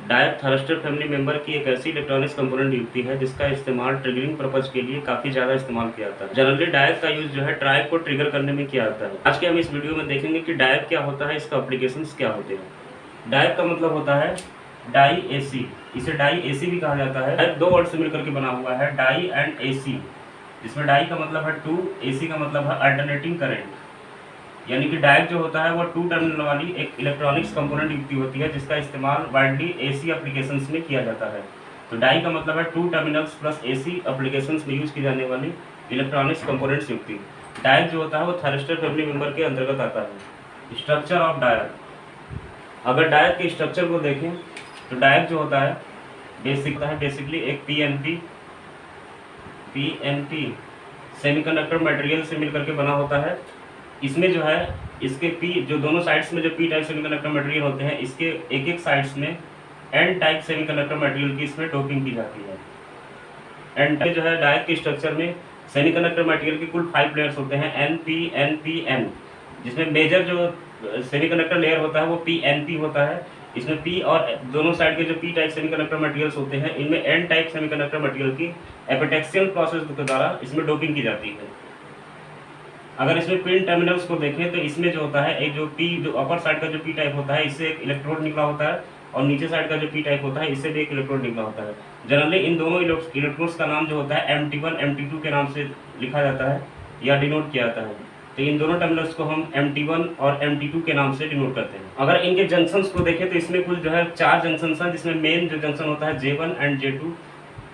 डायक Thurstone family member की एक ऐसी इलेक्ट्रॉनिक्स कंपोनेंट युक्ति है जिसका इस्तेमाल ट्रिगरिंग पर्पज के लिए काफ़ी ज़्यादा इस्तेमाल किया जाता है। जनरली डायक का यूज़ जो है ट्रायक को ट्रिगर करने में किया जाता है। आज के हम इस वीडियो में देखेंगे कि डायक क्या होता है, इसका एप्लीकेशंस क्या होते हैं। डायक का मतलब होता है डाई एसी, इसे डाई एसी भी कहा जाता है। डायक दो वर्ड से मिलकर के बना हुआ है, डाई एंड एसी, जिसमें डाई का मतलब है टू, एसी का मतलब है अल्टरनेटिंग करंट। यानी कि डायक जो होता है वो टू टर्मिनल वाली एक इलेक्ट्रॉनिक्स कंपोनेंट युक्ति होती है जिसका इस्तेमाल वाइडली एसी एप्लीकेशंस में किया जाता है। तो डाई का मतलब है two terminals plus AC applications में यूज की जाने वाली इलेक्ट्रॉनिक्स कंपोनेंट्स युक्ति। डायक जो होता है वो थर्स्टर फैमिली मेंबर के अंतर्गत आता है। स्ट्रक्चर ऑफ डायक, अगर डायक के स्ट्रक्चर को देखें तो डायक जो होता है बेसिकली एक पीएनपी सेमीकंडक्टर मटेरियल से मिलकर के बना होता है। इसमें जो है इसके जो दोनों साइड्स में जो पी टाइप सेमीकंडक्टर मटेरियल होते हैं, इसके एक एक साइड्स में एन टाइप सेमीकंडक्टर मटेरियल की इसमें डोपिंग की जाती है। एन टाइप जो है डायक के स्ट्रक्चर में सेमीकंडक्टर मटेरियल के कुल 5 लेयर्स होते हैं, एन, जिसमें मेजर जो सेमीकंडक्टर लेयर होता है वो पी होता है। इसमें पी और दोनों साइड के जो पी टाइप सेमीकंडक्टर मटेरियल्स होते हैं, इनमें एन टाइप सेमीकंडक्टर मटेरियल की एपिटेक्सियल प्रोसेस के द्वारा इसमें डोपिंग की जाती है। अगर इसमें पिन टर्मिनल्स को देखें तो इसमें जो होता है एक जो अपर साइड का जो पी टाइप होता है, इससे एक इलेक्ट्रोड निकला होता है, और नीचे साइड का जो पी टाइप होता है इससे भी एक इलेक्ट्रोड निकला होता है। जनरली इन दोनों इलेक्ट्रोड्स का नाम जो होता है MT1 MT2 के नाम से लिखा जाता है या डिनोट किया जाता है। तो इन दोनों टर्मिनल्स को हम MT1 और MT2 के नाम से डिनोट करते हैं। अगर इनके जंक्शंस को देखें तो इसमें कुल जो है 4 जंक्शंस हैं, जिसमें मेन जो जंक्शन होता है J1 एंड J2।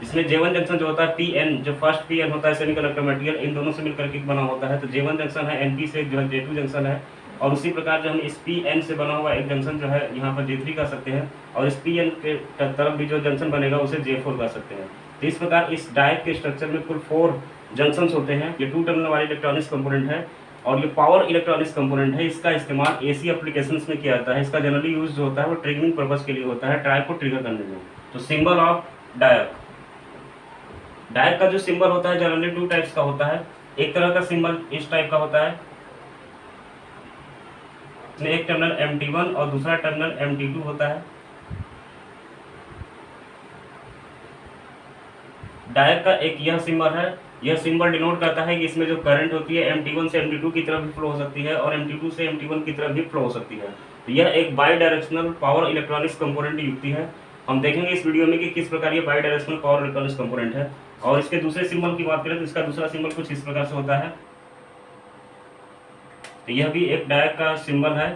इसमें J1 जंक्शन जो होता है PN, जो फर्स्ट PN होता है सेमीकंडक्टर मटेरियल, इन दोनों से मिलकर के बना होता है। तो J1 जंक्शन है NP से, जो है J2 जंक्शन है, और उसी प्रकार जो हम इस PN से बना हुआ एक जंक्शन जो है यहाँ पर J3 कर सकते हैं, और इस PN के तरफ भी जो जंक्शन बनेगा उसे J4 कर सकते हैं। तो इस प्रकार इस डायक के स्ट्रक्चर में कुल 4 जंक्शंस होते हैं। ये 2 टर्मिनल वाली इलेक्ट्रॉनिक्स कंपोनेंट है और ये पावर इलेक्ट्रॉनिक्स कंपोनेंट है। इसका इस्तेमाल एसी एप्लीकेशंस में किया जाता है। इसका जनरली यूज जो होता है वो ट्रिगरिंग पर्पज के लिए होता है, ट्रायक को ट्रिगर करने में। तो सिंबल ऑफ डायक, डायक का जो सिंबल होता है जनरली 2 टाइप्स का होता है। एक तरह का सिंबल इस टाइप का होता है, इसमें एक टर्मिनल MT1 और दूसरा टर्मिनल MT2 होता है। डायक का एक यह सिंबल है, यह सिंबल डिनोट करता है कि इसमें जो करंट होती है MT1 से MT2 की तरफ भी फ्लो हो सकती है और MT2 से MT1 की तरफ भी फ्लो हो सकती है। तो यह एक by directional power electronics component युक्ति है। हम देखेंगे इस वीडियो में कि किस प्रकार ये by directional power electronics component है। और इसके दूसरे सिंबल की बात करें तो इसका दूसरा सिंबल कुछ इस प्रकार से होता है। तो यह भी एक डायक का सिंबल है।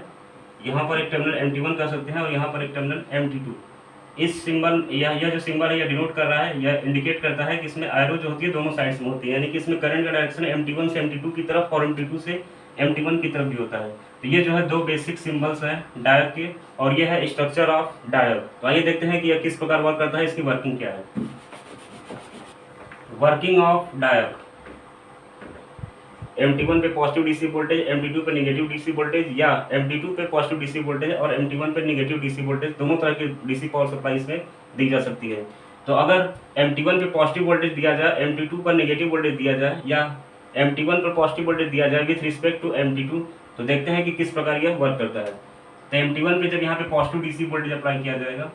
यहाँ पर एक टर्मिनल MT1 कर सकते हैं और यहाँ पर एक टर्मिनल MT2। इस सिंबल यह जो सिंबल है यह डिनोट कर रहा है, यह इंडिकेट करता है कि इसमें एरो जो होती है दोनों साइड्स में होती है, यानी कि इसमें करंट का डायरेक्शन MT1 से MT2 की तरफ और MT2 से MT1 की तरफ भी होता है। तो ये जो है 2 बेसिक सिंबल्स हैं डायक के, और यह है स्ट्रक्चर ऑफ डायक। तो आइए देखते हैं कि यह किस प्रकार वर्क करता है, इसकी वर्किंग क्या है। वर्किंग ऑफ डायक, MT1 पे पॉजिटिव डीसी वोल्टेज, MT2 पे नेगेटिव डीसी वोल्टेज, या MT2 पे पॉजिटिव डीसी वोल्टेज और MT1 पे नेगेटिव डीसी वोल्टेज, दोनों तरह की डीसी पावर सप्लाई इसमें दी जा सकती है। तो अगर MT1 पे पॉजिटिव वोल्टेज दिया जाए, MT2 पर नेगेटिव वोल्टेज दिया जाए, या MT1 पर पॉजिटिव वोल्टेज दिया जाए विथ रिस्पेक्ट टू MT2, तो देखते हैं कि किस प्रकार यह वर्क करता है। तो MT1 पे जब यहाँ पे पॉजिटिव डीसी वोल्टेज अप्लाई किया जाएगा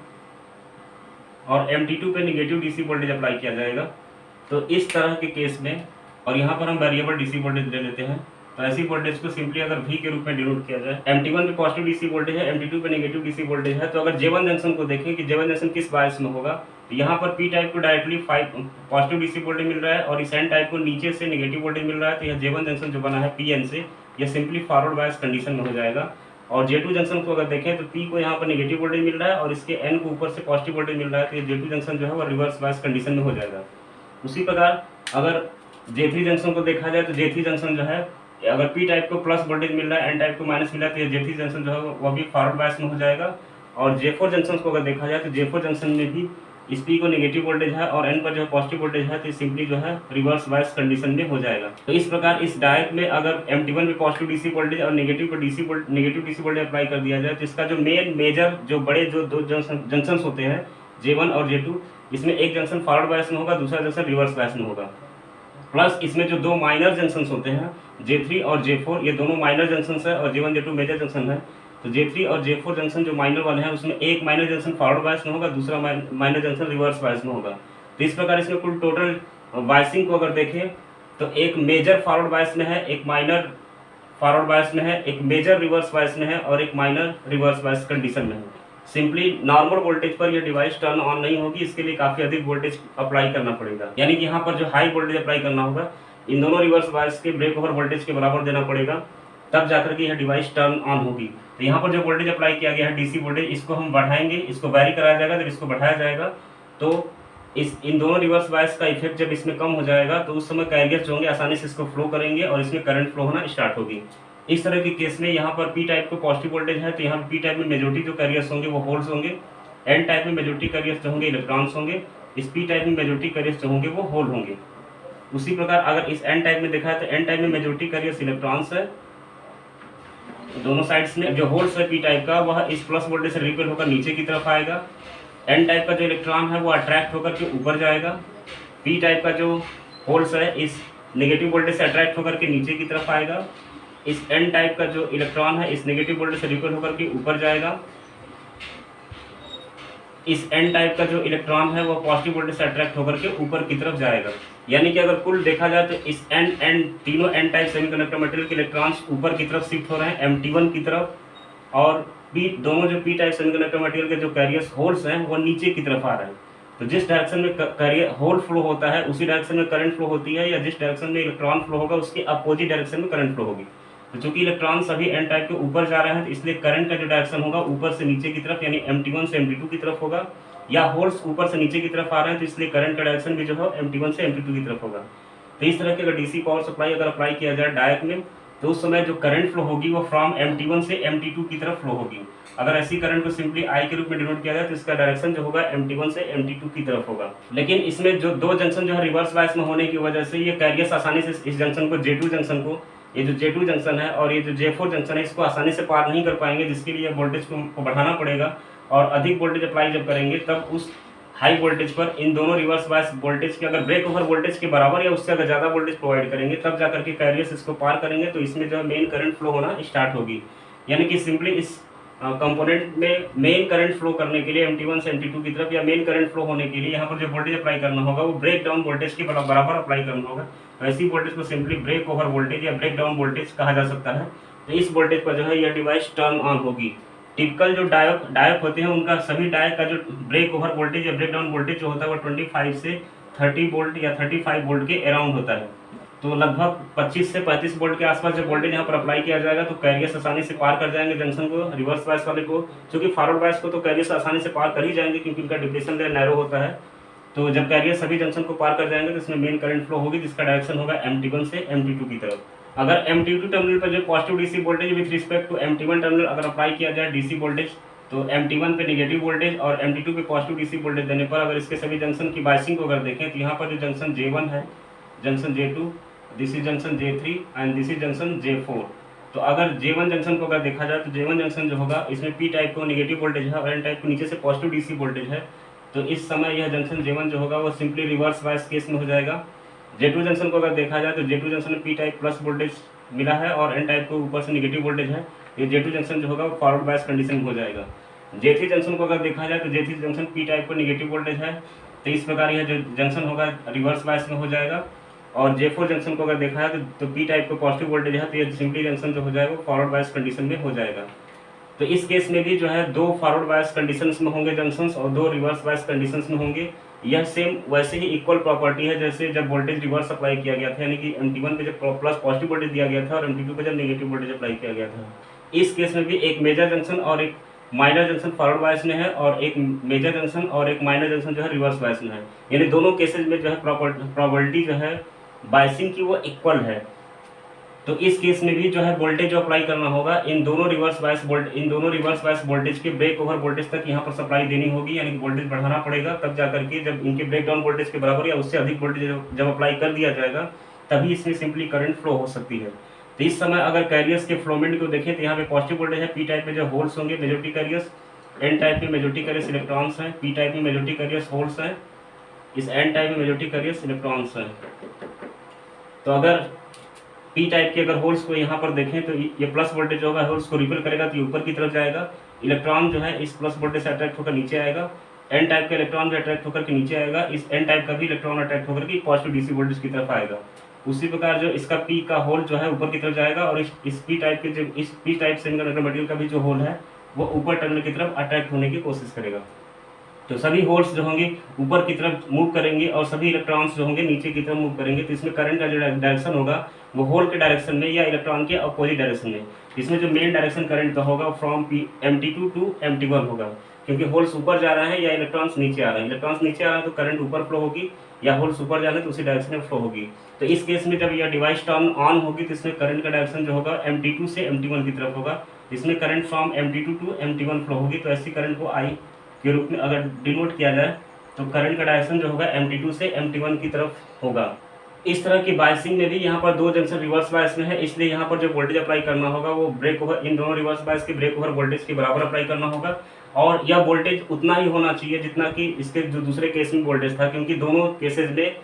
और MT2 पे नेगेटिव डीसी वोल्टेज अप्लाई किया जाएगा, तो इस तरह के केस में, और यहाँ पर हम वेरिएबल डीसी वोल्टेज ले लेते हैं, तो ऐसी वोल्टेज को सिंपली अगर V के रूप में डिनोट किया जाए, MT1 पे पॉजिटिव डीसी वोल्टेज है, MT2 पे नेगेटिव डीसी वोल्टेज है। तो अगर J1 जंक्शन को देखें कि J1 जंक्शन किस बायस में होगा, तो यहाँ पर P टाइप को डायरेक्टली पॉजिटिव डीसी वोल्टेज मिल रहा है और इस N टाइप को नीचे से नेगेटिव वोल्टेज मिल रहा है। तो यह J1 जंक्शन जो बना है PN से, यह सिंपली फॉरवर्ड बायस कंडीशन में हो जाएगा। और J2 जंक्शन को अगर देखें तो P को यहाँ पर नेगेटिव वोल्टेज मिल रहा है और इसके N को ऊपर से पॉजिटिव वोल्टेज मिल रहा है, तो ये J2 जंक्शन जो है वो रिवर्स बायस कंडीशन में हो जाएगा। उसी प्रकार अगर J3 जंक्शन को देखा जाए तो J3 जंक्शन जो है, अगर P टाइप को प्लस वोल्टेज मिल रहा है, N टाइप को माइनस मिल रहा है, तो ये J3 जंक्शन जो है वह भी फॉरवर्ड बायस में हो जाएगा। और J4 जंक्शन को अगर देखा जाए तो J4 जंक्शन में भी इस P को नेगेटिव वोल्टेज है और N पर जो है पॉजिटिव वोल्टेज है, तो सिंपली जो है रिवर्स बायस कंडीशन में हो जाएगा। तो इस प्रकार इस डायक में अगर MT1 पे पॉजिटिव डीसी वोल्टेज और नेगेटिव डीसी वोल्टेज अप्लाई कर दिया जाए, तो इसका जो मेजर जो बड़े जो 2 जंक्शन होते हैं J1 और J2, इसमें एक जंक्शन फॉरवर्ड बायस में होगा, दूसरा जंक्शन रिवर्स बायस में होगा। प्लस इसमें जो 2 माइनर जंक्शंस होते हैं J3 और J4, ये दोनों माइनर जंक्शंस है और J1 J2 मेजर जंक्शन है। तो J3 और J4 जंक्शन जो माइनर वाले हैं उसमें एक माइनर जंक्शन फॉरवर्ड बायस में होगा, दूसरा माइनर जंक्शन रिवर्स बायस में होगा। तो इस प्रकार इसमें कुल टोटल बायसिंग को अगर देखें तो एक मेजर फॉरवर्ड बायस में है, एक माइनर फॉरवर्ड बायस में है, एक मेजर रिवर्स बायस में है और एक माइनर रिवर्स बायस कंडीशन में है। सिंपली नॉर्मल वोल्टेज पर यह डिवाइस टर्न ऑन नहीं होगी, इसके लिए काफ़ी अधिक वोल्टेज अप्लाई करना पड़ेगा। यानी कि यहाँ पर जो हाई वोल्टेज अप्लाई करना होगा इन दोनों रिवर्स बायस के ब्रेक ओवर वोल्टेज के बराबर देना पड़ेगा, तब जाकर के यह डिवाइस टर्न ऑन होगी। तो यहाँ पर जो वोल्टेज अप्लाई किया गया है डीसी वोल्टेज, इसको हम बढ़ाएंगे, इसको वैरी कराया जाएगा। जब इसको बढ़ाया जाएगा तो इन दोनों रिवर्स बायस का इफेक्ट जब इसमें कम हो जाएगा तो उस समय कैरियर्स जो होंगे आसानी से इसको फ्लो करेंगे और इसमें करंट फ्लो होना स्टार्ट होगी। इस तरह के केस में यहाँ पर पी टाइप को पॉजिटिव वोल्टेज है, तो यहाँ पर पी टाइप में मेजोरिटी जो कैरियर्स होंगे वो होल्स होंगे, एन टाइप में मेजोरिटी कैरियर्स जो होंगे इलेक्ट्रॉन्स होंगे, इस पी टाइप में मेजोरिटी कैरियर्स जो होंगे वो होल होंगे। उसी प्रकार अगर इस एन टाइप में देखा है तो एन टाइप में मेजोरिटी कैरियर्स इलेक्ट्रॉन्स है, दोनों साइड्स में जो होल्स है पी टाइप का वह इस प्लस वोल्टेज से रिपेल होकर नीचे की तरफ आएगा। एन टाइप का जो इलेक्ट्रॉन है वो अट्रैक्ट होकर के ऊपर जाएगा। पी टाइप का जो होल्स है इस नेगेटिव वोल्टेज से अट्रैक्ट होकर के नीचे की तरफ आएगा। इस एन टाइप का जो इलेक्ट्रॉन है इस नेगेटिव वोल्टेज से रिपेल होकर के ऊपर जाएगा। इस एन टाइप का जो इलेक्ट्रॉन है वो पॉजिटिव वोल्टेज से अट्रैक्ट होकर के ऊपर की तरफ जाएगा। यानी कि अगर कुल देखा जाए तो इस एन तीनों एन टाइप सेमीकंडक्टर मटेरियल के इलेक्ट्रॉन्स ऊपर की तरफ शिफ्ट हो रहे हैं MT1 की तरफ, और दोनों जो पी टाइप सेमीकंडक्टर मटेरियल के जो कैरियर्स होल्स हैं वो नीचे की तरफ आ रहे हैं। तो जिस डायरेक्शन में कैरियर होल फ्लो होता है उसी डायरेक्शन में करंट फ्लो होती है, या जिस डायरेक्शन में इलेक्ट्रॉन फ्लो होगा उसके अपोजिट डायरेक्शन में करंट फ्लो होगी। तो चूंकि इलेक्ट्रॉन सभी एन टाइप के ऊपर जा रहे हैं तो इसलिए करंट का जो डायरेक्शन होगा ऊपर से नीचे की तरफ यानी MT1 से MT2 की तरफ होगा, या होल्स ऊपर से नीचे की तरफ आ रहे हैं तो इसलिए करंट का डायरेक्शन भी जो है MT1 से MT2 की तरफ होगा। तो इस तरह के अगर डीसी पावर सप्लाई अगर अप्लाई किया जाए डायरेक्ट में तो उस समय जो करंट फ्लो होगी वो फ्रॉम MT1 से MT2 की तरफ फ्लो होगी। अगर ऐसी करंट को सिंपली आई के रूप में डिनोट किया जाए तो इसका डायरेक्शन जो होगा MT1 से MT2 की तरफ होगा। लेकिन इसमें जो दो जंक्शन जो है रिवर्स बायस में होने की वजह से ये कैरियर्स आसानी से इस जंक्शन को J2 जंक्शन को, ये जो J2 जंक्शन है और ये जो J4 जंक्शन है इसको आसानी से पार नहीं कर पाएंगे, जिसके लिए वोल्टेज को बढ़ाना पड़ेगा और अधिक वोल्टेज अप्लाई जब करेंगे तब उस हाई वोल्टेज पर इन दोनों रिवर्स बायस वोल्टेज के अगर ब्रेक ओवर वोल्टेज के बराबर या उससे अगर ज़्यादा वोल्टेज प्रोवाइड करेंगे तब जाकर के कैरियर्स इसको पार करेंगे, तो इसमें जो है मेन करंट फ्लो होना स्टार्ट होगी। यानी कि सिंपली इस कंपोनेंट में मेन करंट फ्लो करने के लिए MT1 से MT2 की तरफ या मेन करंट फ्लो होने के लिए यहाँ पर जो वोल्टेज अप्लाई करना होगा वो ब्रेक डाउन वोल्टेज के बराबर अप्लाई करना होगा। तो ऐसी वोल्टेज को सिंपली ब्रेक ओवर वोल्टेज या ब्रेक डाउन वोल्टेज कहा जा सकता है। तो इस वोल्टेज पर जो है यह डिवाइस टर्न ऑन होगी। टिपिकल जो डायोड होते हैं उनका सभी डायोड का जो ब्रेक ओवर वोल्टेज या ब्रेक डाउन वोल्टेज जो होता है वो 25 से 30 वोल्ट या 35 वोल्ट के अराउंड होता है। तो लगभग 25 से 35 वोल्ट के आसपास जब वोल्टेज यहाँ पर अप्लाई किया जाएगा तो कैरियर्स आसानी से पार कर जाएंगे जंक्शन को, रिवर्स बायस वाले को। क्योंकि फॉरवर्ड बायस को तो कैरियर्स आसानी से पार कर ही जाएंगे क्योंकि उनका डिप्लेशन लेयर नैरो होता है। तो जब कैरियर सभी जंक्शन को पार कर जाएंगे तो इसमें मेन करंट फ्लो होगी जिसका डायरेक्शन होगा MT1 से MT2 की तरफ। अगर MT2 टर्मिनल पर जो positive DC voltage with respect to MT1 terminal अगर अप्लाई किया जाए डीसी वोल्टेज, तो MT1 पे नेगेटिव वोल्टेज और MT2 पे पॉजिटिव डीसी वोल्टेज देने पर अगर इसके सभी जंक्शन की बायसिंग को अगर देखें तो यहाँ पर जो जंक्शन J1 है, junction J2, this is junction J3 and this is junction J4। तो अगर J1 जंक्शन को अगर देखा जाए तो J1 जंक्शन जो होगा इसमें P टाइप को नेगेटिव वोल्टेज है और N टाइप को नीचे से पॉजिटिव डीसी वोल्टेज है। तो इस समय यह जंक्शन J1 जो होगा वो सिंपली रिवर्स बायस केस में हो जाएगा। J2 जंक्शन को अगर देखा जाए तो J2 जंक्शन में P टाइप प्लस वोल्टेज मिला है और N टाइप को ऊपर से नेगेटिव वोल्टेज है। ये J2 जंक्शन जो होगा वो फॉरवर्ड बायस कंडीशन में हो जाएगा। J3 जंक्शन को अगर देखा जाए तो J3 जंक्शन P टाइप को नेगेटिव वोल्टेज है, तो इस प्रकार यह जो जंक्शन होगा रिवर्स बायस में हो जाएगा। और J4 जंक्शन को अगर देखा है तो P टाइप को पॉजिटिव वोल्टेज है, तो ये सिंपली जंक्शन जो हो जाएगा वो फॉरवर्ड बायस कंडीशन में हो जाएगा। तो इस केस में भी जो है दो फॉरवर्ड बायस कंडीशंस में होंगे जंक्शंस और दो रिवर्स बायस कंडीशंस में होंगे। यह सेम वैसे ही इक्वल प्रॉपर्टी है जैसे जब वोल्टेज रिवर्स अप्लाई किया गया था, यानी कि MT1 पे जब प्लस पॉजिटिव वोल्टेज दिया गया था और MT2 पे जब नेगेटिव वोल्टेज अप्लाई किया गया था। इस केस में भी एक मेजर जंक्शन और एक माइनर जंक्शन फॉरवर्ड बायस में है और एक मेजर जंक्शन और एक माइनर जंक्शन जो है रिवर्स बायस में है। यानी दोनों केसेज में जो है प्रोबेबिलिटी जो है बायसिंग की वो इक्वल है। तो इस केस में भी जो है वोल्टेज जो अप्लाई करना होगा इन दोनों रिवर्स बायस वोल्टेज के ब्रेक ओवर वोल्टेज तक यहाँ पर सप्लाई देनी होगी, यानी कि वोल्टेज बढ़ाना पड़ेगा। तब जाकर के जब इनके ब्रेक डाउन वोल्टेज के बराबर या उससे अधिक वोल्टेज जब अप्लाई कर दिया जाएगा तभी इसमें सिंपली करंट फ्लो हो सकती है। तो इस समय अगर कैरियर्स के फ्लोमेंट को देखें तो यहाँ पे पॉजिटिव वोल्टेज है, P टाइप में जो होल्स होंगे मेजोरिटी कैरियर्स, N टाइप में मेजोरिटी कैरियर्स इलेक्ट्रॉन्स हैं, P टाइप में मेजोरिटी कैरियर्स होल्स हैं, इस N टाइप में मेजोरिटी कैरियर्स इलेक्ट्रॉन्स हैं। तो अगर पी टाइप के अगर होल्स को यहाँ पर देखें तो ये प्लस वोल्टेज जो होगा होल्स को रिपेल करेगा तो ये ऊपर की तरफ जाएगा, इलेक्ट्रॉन जो है इस प्लस वोल्टेज से अट्रैक्ट होकर नीचे आएगा, एन टाइप का इलेक्ट्रॉन भी अट्रैक्ट होकर के नीचे आएगा, इस एन टाइप का भी इलेक्ट्रॉन अट्रैक्ट होकर के पॉजिटिव डीसी वोल्टेज की तरफ आएगा। उसी प्रकार जो इसका पी का होल जो है ऊपर की तरफ जाएगा और इस पी टाइप के जो इस पी टाइप सेमीकंडक्टर मटेरियल का भी जो होल है वो ऊपर टर्मिनल की तरफ अट्रैक्ट होने की कोशिश करेगा। तो सभी होल्स जो होंगे ऊपर की तरफ मूव करेंगे और सभी इलेक्ट्रॉन्स जो होंगे नीचे की तरफ मूव करेंगे। तो इसमें करंट का जो डायरेक्शन होगा वो होल के डायरेक्शन में या इलेक्ट्रॉन के अपोजिट डायरेक्शन में। इसमें जो मेन डायरेक्शन करंट का होगा फ्रॉम MT2 टू MT1 होगा, क्योंकि होल्स ऊपर जा रहा है या इलेक्ट्रॉन्स नीचे आ रहे हैं। इलेक्ट्रॉन्स नीचे आ रहा है तो करंट ऊपर फ्लो होगी, या होल्स ऊपर जा रहे हैं तो उसी डायरेक्शन में फ्लो होगी। तो इस केस में जब यह डिवाइस टर्न ऑन होगी तो इसमें करंट का डायरेक्शन जो होगा MT2 से MT1 की तरफ होगा। इसमें current from MT2 to MT1 flow होगी। तो ऐसी करंट को आई के रूप में अगर डिनोट किया जाए तो करंट का डायरेक्शन जो होगा MT2 से MT1 की तरफ होगा। इस तरह की बायसिंग में भी यहाँ पर दो जंक्शन रिवर्स बायस में है, इसलिए यहाँ पर जो वोल्टेज अप्लाई करना होगा वो ब्रेक ओवर, इन दोनों रिवर्स बायस के ब्रेक ओवर वोल्टेज के बराबर अप्लाई करना होगा। और यह वोल्टेज उतना ही होना चाहिए जितना कि इसके जो दूसरे केस में वोल्टेज था, क्योंकि दोनों केसेज में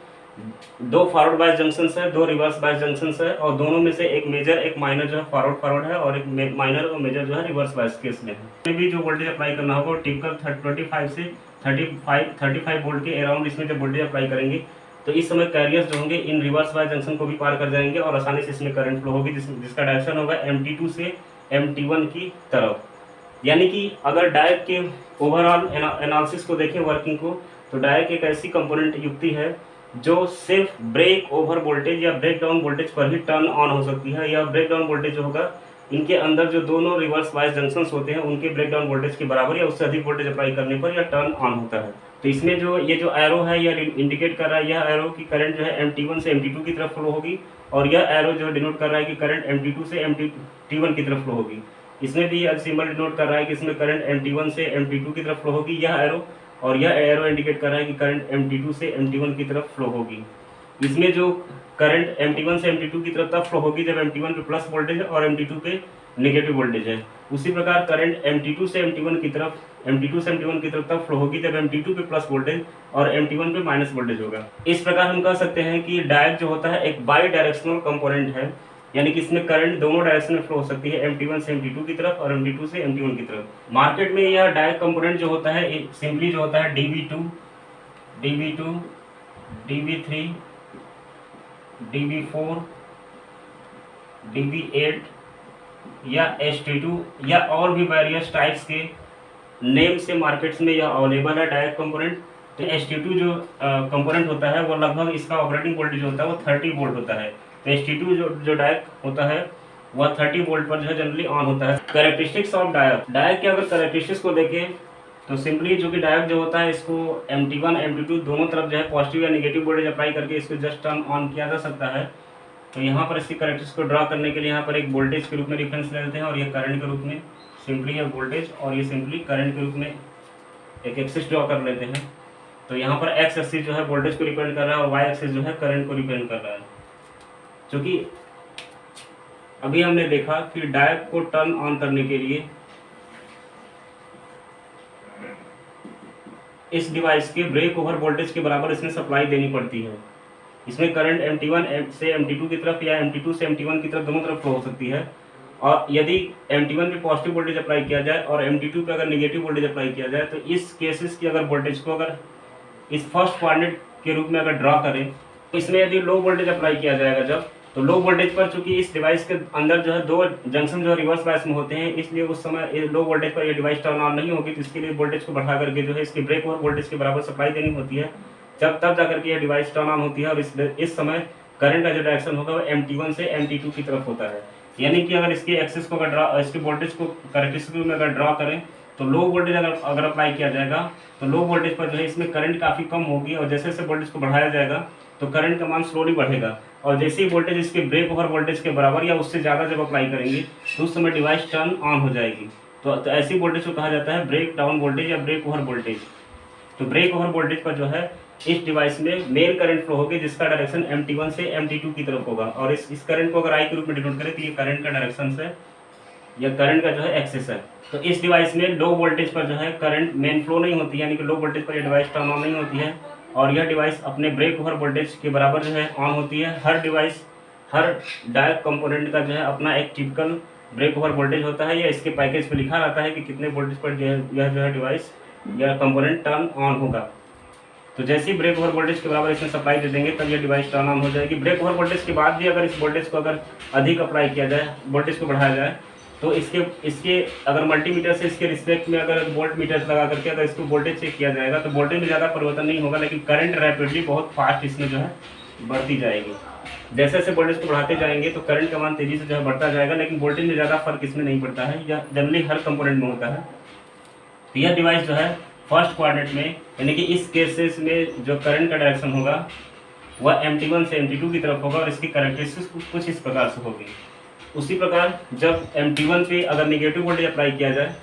दो फॉरवर्ड बायस जंक्शंस है, दो रिवर्स बायस जंक्शंस है, और दोनों में से एक मेजर एक माइनर जो है फॉरवर्ड है और एक माइनर और मेजर जो है रिवर्स बायस केस में है। इसमें भी जो वोल्टेज अप्लाई करना होगा वो टिपिकल 25 से 35 वोल्ट के अराउंड इसमें जब वोल्टेज अप्लाई करेंगे तो इस समय कैरियर्स जो होंगे इन रिवर्स बायस जंक्शन को भी पार कर जाएंगे और आसानी से इसमें करंट फ्लो होगी, जिसका डायरेक्शन होगा MT2 से MT1 की तरफ। यानी कि अगर डायोड के ओवरऑल एनालिसिस को देखें वर्किंग को, तो डायोड एक ऐसी कंपोनेंट युक्ति है जो सिर्फ ब्रेक ओवर वोल्टेज या ब्रेक डाउन वोल्टेज पर ही टर्न ऑन हो सकती है। या ब्रेक डाउन वोल्टेज जो होगा इनके अंदर जो दोनों रिवर्स बायस जंक्शंस होते हैं उनके ब्रेक डाउन वोल्टेज के बराबर या उससे अधिक वोल्टेज अप्लाई करने पर यह टर्न ऑन होता है। तो इसमें जो ये जो एरो है यह इंडिकेट कर रहा है, यह एरो की करंट जो है MT1 से MT2 की तरफ फ्लो होगी, और यह एरो जो डिनोट कर रहा है कि करंट MT2 से MT1 की तरफ फ्लो होगी। इसमें भी यह सिंबल डिनोट कर रहा है कि इसमें करंट MT1 से MT2 की तरफ फ्लो होगी यह एरो, और यह एरो इंडिकेट कर रहा है कि करंट MT2 से MT1 की तरफ फ्लो होगी। इसमें जो करंट MT1 से MT2 की तरफ तब फ्लो होगी जब MT1 पे प्लस वोल्टेज है और MT2 पे नेगेटिव वोल्टेज है। उसी प्रकार करंट MT2 से MT1 की तरफ तब फ्लो होगी जब MT2 पे प्लस वोल्टेज और MT1 पे माइनस वोल्टेज होगा। इस प्रकार हम कह सकते हैं कि डायोड जो होता है एक बाई डायरेक्शनल कंपोनेंट है, यानी कि इसमें करंट दोनों डायरेक्शन में फ्लो हो सकती है, MT1 से MT2 की तरफ और MT2 से MT1 की तरफ। मार्केट में यह डायोड कंपोनेंट जो होता है सिंपली जो होता है DB2, DB3, DB4, DB8 या ST2 या और भी वेरियस टाइप्स के नेम से मार्केट्स में यह अवेलेबल है डायोड कंपोनेंट। तो ST2 जो कंपोनेंट होता है वो लगभग इसका ऑपरेटिंग वोल्टेज होता है वो 30 वोल्ट होता है। तो ST2 जो डायोड होता है वह 30 वोल्ट पर जो है जनरली ऑन होता है। कैरेक्टरिस्टिक्स ऑफ डायोड के अगर कैरेक्टरिस्टिक्स को देखें तो सिंपली जो कि डायोड जो होता है इसको MT1 MT2 दोनों तरफ जो है पॉजिटिव या नेगेटिव वोल्टेज अप्लाई करके इसको जस्ट टर्न ऑन किया जा सकता है। तो यहाँ पर इसकी कैरेक्टरिस्टिक्स को ड्रा करने के लिए यहाँ पर एक वोल्टेज के रूप में रेफरेंस ले लेते हैं और ये करंट के रूप में सिंपली है वोल्टेज, और ये सिंपली करंट के रूप में एक एक्सिस ड्रॉ कर लेते हैं। तो यहाँ पर एक्स एक्सिस जो है वोल्टेज को रिप्रेजेंट कर रहा है और वाई एक्सिस जो है करंट को रिप्रेजेंट कर रहा है। क्योंकि अभी हमने देखा कि डायोड को टर्न ऑन करने के लिए इस डिवाइस के ब्रेक ओवर वोल्टेज के बराबर इसमें सप्लाई देनी पड़ती है। इसमें करंट MT1 से MT2 की तरफ या MT2 से MT1 की तरफ दोनों तरफ फ्लो हो सकती है, और यदि MT1 पे पॉजिटिव वोल्टेज अप्लाई किया जाए और MT2 पे अगर नेगेटिव वोल्टेज अप्लाई किया जाए तो इस केसेस की अगर वोल्टेज को अगर इस फर्स्ट क्वाड्रेंट के रूप में अगर ड्रा करें तो इसमें यदि लो वोल्टेज अप्लाई किया जाएगा जब, तो लो वोल्टेज पर चूंकि इस डिवाइस के अंदर जो है दो जंक्शन जो है रिवर्स बायस में होते हैं, इसलिए उस समय लो वोल्टेज पर ये डिवाइस टर्न ऑन नहीं होगी। तो इसके लिए वोल्टेज को बढ़ा करके जो है इसके ब्रेक ओवर वोल्टेज के बराबर सप्लाई देनी होती है, जब तब जाकर के ये डिवाइस टर्न ऑन होती है। और इस समय करंट का जो डायरेक्शन होगा वो MT1 से MT2 की तरफ होता है। यानी कि अगर इसके एक्सिस को अगर इसके वोल्टेज को कैरेक्टरिस्टिक में अगर ड्रा करें तो लो वोल्टेज अगर अप्लाई किया जाएगा तो लो वोल्टेज पर जो है इसमें करंट काफ़ी कम होगी, और जैसे जैसे वोल्टेज को बढ़ाया जाएगा तो करंट का मान स्लोली बढ़ेगा, और जैसे ही वोल्टेज इसके ब्रेक ओवर वोल्टेज के बराबर या उससे ज़्यादा जब अप्लाई करेंगे तो उस समय डिवाइस टर्न ऑन हो जाएगी। तो ऐसी वोल्टेज को कहा जाता है ब्रेक डाउन वोल्टेज या ब्रेक ओवर वोल्टेज। तो ब्रेक ओवर वोल्टेज पर जो है इस डिवाइस में मेन करंट फ्लो होगी जिसका डायरेक्शन MT1 से MT2 की तरफ होगा, और इस करंट को अगर आई के रूप में डिनोट करें तो ये करंट का डायरेक्शन है या करंट का जो है एक्सेस है। तो इस डिवाइस में लो वोल्टेज पर जो है करंट मेन फ्लो नहीं होती है, यानी कि लो वोल्टेज पर ये डिवाइस टर्न ऑन नहीं होती है, और यह डिवाइस अपने ब्रेक ओवर वोल्टेज के बराबर जो है ऑन होती है। हर डिवाइस हर डायोड कंपोनेंट का जो है अपना एक टिपिकल ब्रेक ओवर वोल्टेज होता है, या इसके पैकेज पे लिखा रहता है कि कितने वोल्टेज पर यह जो है डिवाइस या कंपोनेंट टर्न ऑन होगा। तो जैसे ही ब्रेक ओवर वोल्टेज के बराबर इसमें सप्लाई दे देंगे तब ये डिवाइस टर्न ऑन हो जाएगी। ब्रेक ओवर वोल्टेज के बाद भी अगर इस वोल्टेज को अगर अधिक अप्लाई किया जाए, वोल्टेज को बढ़ाया जाए, तो इसके अगर मल्टीमीटर से इसके रिस्पेक्ट में अगर वोल्ट मीटर लगा करके अगर इसको वोल्टेज चेक किया जाएगा तो वोल्टेज में ज़्यादा परिवर्तन नहीं होगा, लेकिन करंट रैपिडली बहुत फास्ट इसमें जो है बढ़ती जाएगी। जैसे जैसे वोल्टेज को बढ़ाते जाएंगे तो करंट का मान तेज़ी से जो है बढ़ता जाएगा, लेकिन वोल्टेज में ज़्यादा फर्क इसमें नहीं पड़ता है, यह जनरली हर कंपोनेंट में होता है। तो यह डिवाइस जो है फर्स्ट क्वाड्रेंट में, यानी कि इस केसेस में जो करंट का डायरेक्शन होगा वह MT1 से MT2 की तरफ होगा और इसकी कैरेक्टरिस्टिक्स कुछ इस प्रकार से होगी। उसी प्रकार जब MT1 पे अगर नेगेटिव वोल्टेज अप्लाई किया जाए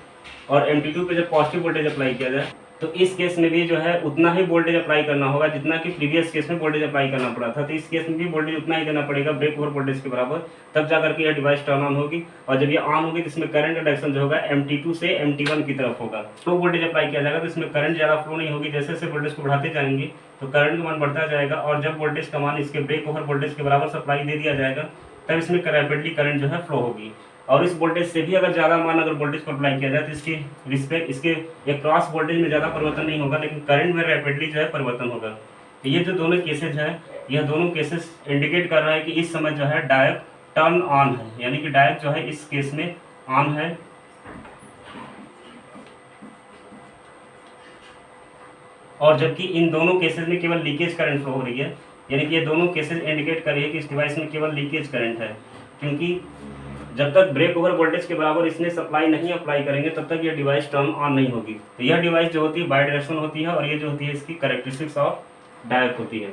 और MT2 पे जब पॉजिटिव वोल्टेज अप्लाई किया जाए तो इस केस में भी जो है उतना ही वोल्टेज अप्लाई करना होगा जितना कि प्रीवियस केस में वोल्टेज अप्लाई करना पड़ा था। तो इस केस में भी वोल्टेज उतना ही देना पड़ेगा ब्रेक ओवर वोल्टेज के बराबर, तब जाकर के यह डिवाइस टर्न ऑन होगी। और जब ये ऑन होगी तो इसमें करंट का डायरेक्शन जो होगा MT2 से MT1 की तरफ होगा। तो वोल्टेज अप्लाई किया जाएगा तो इसमें करंट ज़्यादा फ्लो नहीं होगी। जैसे जैसे वोल्टेज को बढ़ाते जाएंगे तो करंट का मान बढ़ता जाएगा, और जब वोल्टेज का मान इसके ब्रेक ओवर वोल्टेज के बराबर सप्लाई दे दिया जाएगा तब इसमें रैपिडली करंट जो है फ्लो होगी। और इस वोल्टेज से भी अगर ज़्यादा मान अगर वोल्टेज को अप्लाई किया जाए तो इसकी रिस्पेक्ट इसके एक क्रॉस वोल्टेज में ज़्यादा परिवर्तन नहीं होगा, लेकिन करंट में रैपिडली जो है परिवर्तन होगा। तो ये जो दोनों केसेज है, यह दोनों केसेस इंडिकेट कर रहा है कि इस समय जो है डायोड टर्न ऑन है, यानी कि डायोड जो है इस केस में ऑन है। और जबकि इन दोनों केसेस में केवल लीकेज करंट फ्लो हो रही है, यानी कि ये दोनों केसेस इंडिकेट कर रही है कि इस डिवाइस में केवल लीकेज करंट है, क्योंकि जब तक ब्रेक ओवर वोल्टेज के बराबर इसमें सप्लाई नहीं अप्लाई करेंगे तब तक ये डिवाइस टर्न ऑन नहीं होगी। तो यह डिवाइस जो होती है बाई डायरेक्शनल होती है, और ये जो होती है इसकी कैरेक्टरिस्टिक्स ऑफ डायोड होती है।